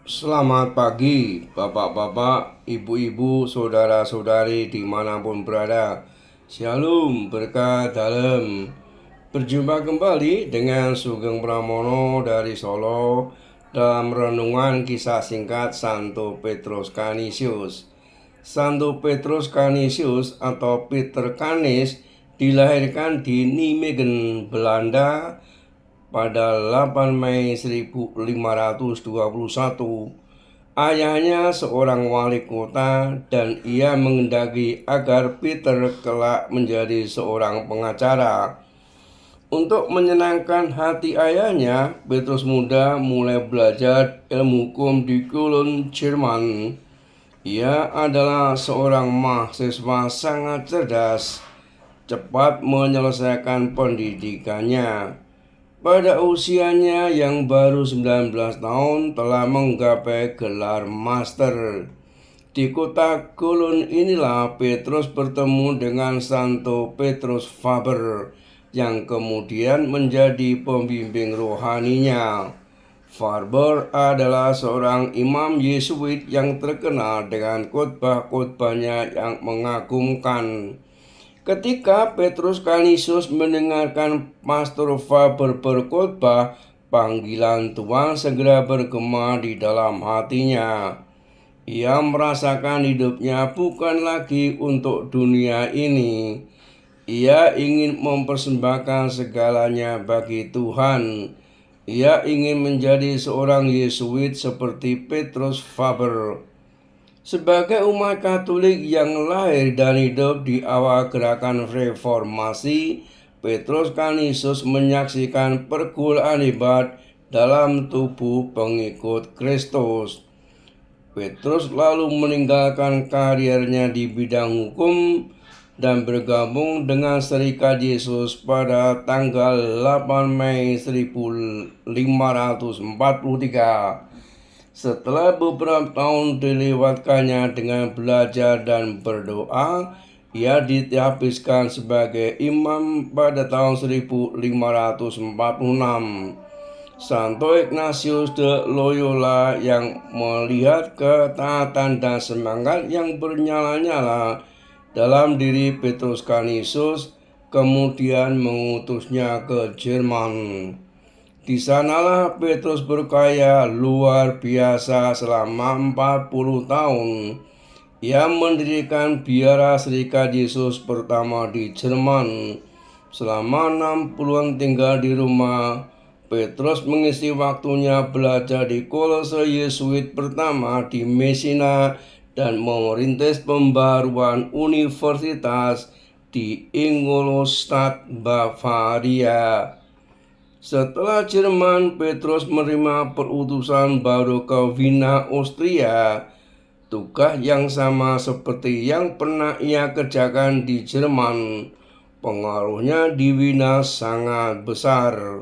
Selamat pagi, bapak-bapak, ibu-ibu, saudara-saudari dimanapun berada. Shalom, berkat dalam. Berjumpa kembali dengan Sugeng Pramono dari Solo dalam renungan kisah singkat Santo Petrus Canisius. Santo Petrus Canisius atau Peter Canis dilahirkan di Nijmegen, Belanda pada 8 Mei 1521. Ayahnya seorang wali kota dan ia mengendaki agar Peter kelak menjadi seorang pengacara. Untuk menyenangkan hati ayahnya, Petrus muda mulai belajar ilmu hukum di Cologne, Jerman. Ia adalah seorang mahasiswa sangat cerdas, cepat menyelesaikan pendidikannya. Pada usianya yang baru 19 tahun telah menggapai gelar master. Di kota Cologne inilah Petrus bertemu dengan Santo Petrus Faber yang kemudian menjadi pembimbing rohaninya. Faber adalah seorang imam Yesuit yang terkenal dengan khotbah-khotbahnya yang mengagumkan. Ketika Petrus Canisius mendengarkan Pastor Faber berkhotbah, panggilan Tuhan segera bergema di dalam hatinya. Ia merasakan hidupnya bukan lagi untuk dunia ini. Ia ingin mempersembahkan segalanya bagi Tuhan. Ia ingin menjadi seorang Yesuit seperti Petrus Faber. Sebagai umat Katolik yang lahir dan hidup di awal gerakan reformasi, Petrus Canisius menyaksikan pergumulan hebat dalam tubuh pengikut Kristus. Petrus lalu meninggalkan karirnya di bidang hukum dan bergabung dengan Serikat Yesus pada tanggal 8 Mei 1543. Setelah beberapa tahun dilewatkannya dengan belajar dan berdoa, ia dihabiskan sebagai imam pada tahun 1546. Santo Ignatius de Loyola yang melihat ketaatan dan semangat yang bernyala-nyala dalam diri Petrus Canisius kemudian mengutusnya ke Jerman. Di sanalah Petrus berkarya luar biasa selama 40 tahun. Ia mendirikan biara Serikat Yesus pertama di Jerman. Selama 60-an tinggal di rumah, Petrus mengisi waktunya belajar di kolose Yesuit pertama di Messina dan merintis pembaruan universitas di Ingolstadt, Bavaria. Setelah Jerman, Petrus menerima perutusan baru ke Wina, Austria. Tugas yang sama seperti yang pernah ia kerjakan di Jerman. Pengaruhnya di Wina sangat besar.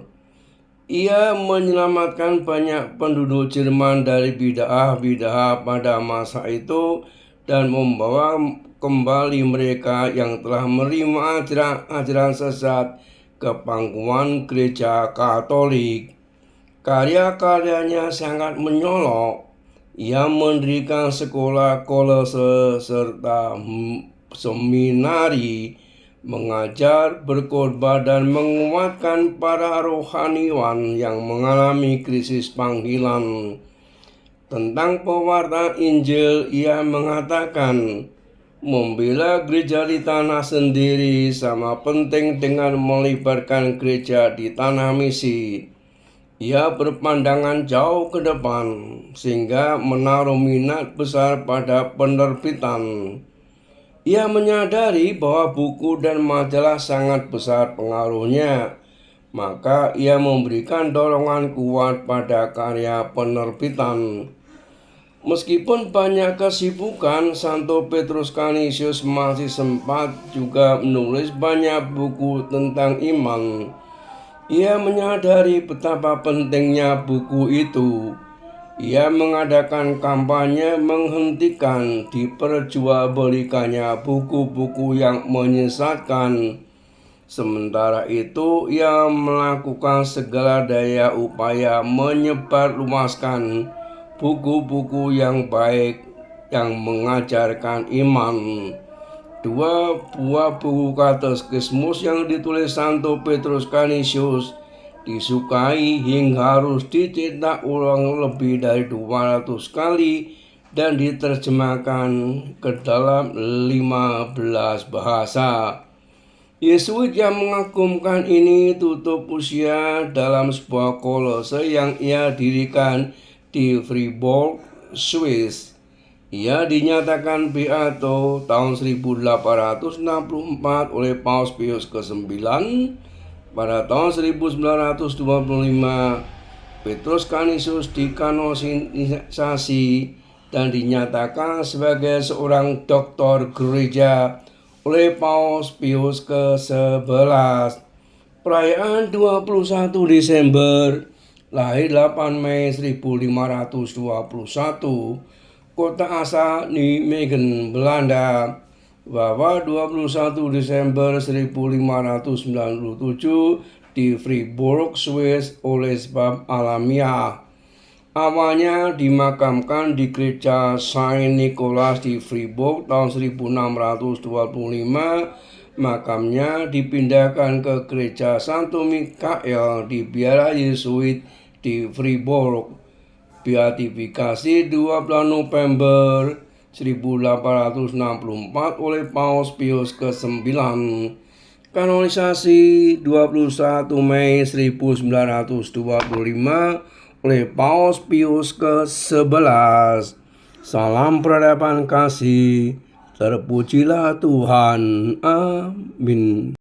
Ia menyelamatkan banyak penduduk Jerman dari bid'ah-bid'ah pada masa itu dan membawa kembali mereka yang telah menerima ajaran sesat ke pangkuan gereja Katolik. Karya-karyanya sangat menyolok. Ia mendirikan sekolah kolose serta seminari, mengajar, berkhotbah dan menguatkan para rohaniwan yang mengalami krisis panggilan. Tentang pewartaan Injil, ia mengatakan, membela gereja di tanah sendiri sama penting dengan melibatkan gereja di tanah misi. Ia berpandangan jauh ke depan sehingga menaruh minat besar pada penerbitan. Ia menyadari bahwa buku dan majalah sangat besar pengaruhnya, maka ia memberikan dorongan kuat pada karya penerbitan. Meskipun banyak kesibukan, Santo Petrus Canisius masih sempat juga menulis banyak buku tentang iman. Ia menyadari betapa pentingnya buku itu. Ia mengadakan kampanye menghentikan diperjualbelikannya buku-buku yang menyesatkan. Sementara itu, ia melakukan segala daya upaya menyebarluaskan buku-buku yang baik yang mengajarkan iman. Dua buah buku katekismus yang ditulis Santo Petrus Canisius disukai hingga harus dicetak ulang lebih dari 200 kali dan diterjemahkan ke dalam 15 bahasa. Yesuit yang mengagumkan ini tutup usia dalam sebuah kolose yang ia dirikan di Fribourg, Swiss. Ia dinyatakan beato tahun 1864 oleh Paus Pius ke-9. Pada tahun 1925, Petrus Canisius dikanonisasi dan dinyatakan sebagai seorang doktor gereja oleh Paus Pius ke-11. Perayaan 21 Desember, lahir 8 Mei 1521, kota asal Nijmegen, Belanda, bahwa 21 Desember 1597 di Fribourg, Swiss oleh sebab alamiah. Awalnya dimakamkan di gereja Saint Nicholas di Fribourg tahun 1625, makamnya dipindahkan ke gereja Santo Mikael di Biara Yesuit di Fribourg. Beatifikasi 12 November 1864 oleh Paus Pius ke-9. Kanonisasi 21 Mei 1925 oleh Paus Pius ke-11. Salam peradaban kasih, terpujilah Tuhan. Amin.